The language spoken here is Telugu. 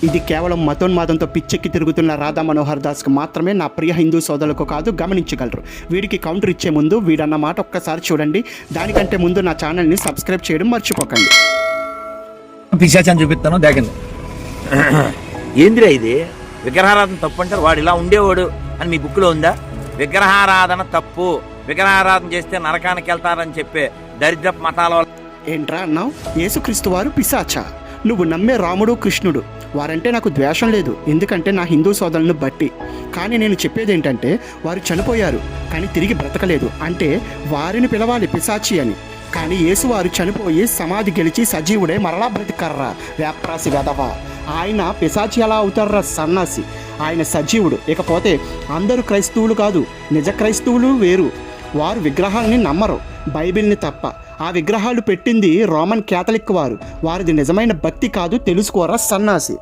ఇది కేవలం మతోన్మాదంతో పిచ్చెక్కి తిరుగుతున్న రాధా మనోహర్ దాస్కి మాత్రమే, నా ప్రియ హిందూ సోదరులకు కాదు, గమనించగలరు. వీడికి కౌంటర్ ఇచ్చే ముందు వీడన్న మాట ఒక్కసారి చూడండి. దానికంటే ముందు నా ఛానల్ని సబ్స్క్రైబ్ చేయడం మర్చిపోకండి. పిశాచాన్ని చూపిస్తాను దాకండి. ఏందిరా ఇది? విగ్రహారాధన తప్పు అంటారు. వాడు ఇలా ఉండేవాడు అని మీ బుక్లో ఉందా? విగ్రహారాధన తప్పు, విగ్రహారాధన చేస్తే నరకానికి వెళ్తారని చెప్పే దరిద్రపు మతాల. ఏంట్రా అన్నావు? యేసుక్రీస్తు వారు పిశాచా? నువ్వు నమ్మే రాముడు కృష్ణుడు వారంటే నాకు ద్వేషం లేదు, ఎందుకంటే నా హిందూ సోదరులను బట్టి. కానీ నేను చెప్పేది ఏంటంటే, వారు చనిపోయారు కానీ తిరిగి బ్రతకలేదు, అంటే వారిని పిలవాలి పిశాచి అని. కానీ యేసువారు చనిపోయి సమాధి గెలిచి సజీవుడే మరలా బ్రతికర్రా వ్యాప్రాసి వెధవా. ఆయన పిశాచి ఎలా అవుతారా సన్నాసి? ఆయన సజీవుడు. ఇకపోతే అందరూ క్రైస్తవులు కాదు, నిజ క్రైస్తవులు వేరు. వారు విగ్రహాలని నమ్మరు, బైబిల్ని తప్ప. ఆ విగ్రహాలు పెట్టింది రోమన్ క్యాథలిక్ వారు. వారిది నిజమైన భక్తి కాదు, తెలుసుకోరా సన్నాసి.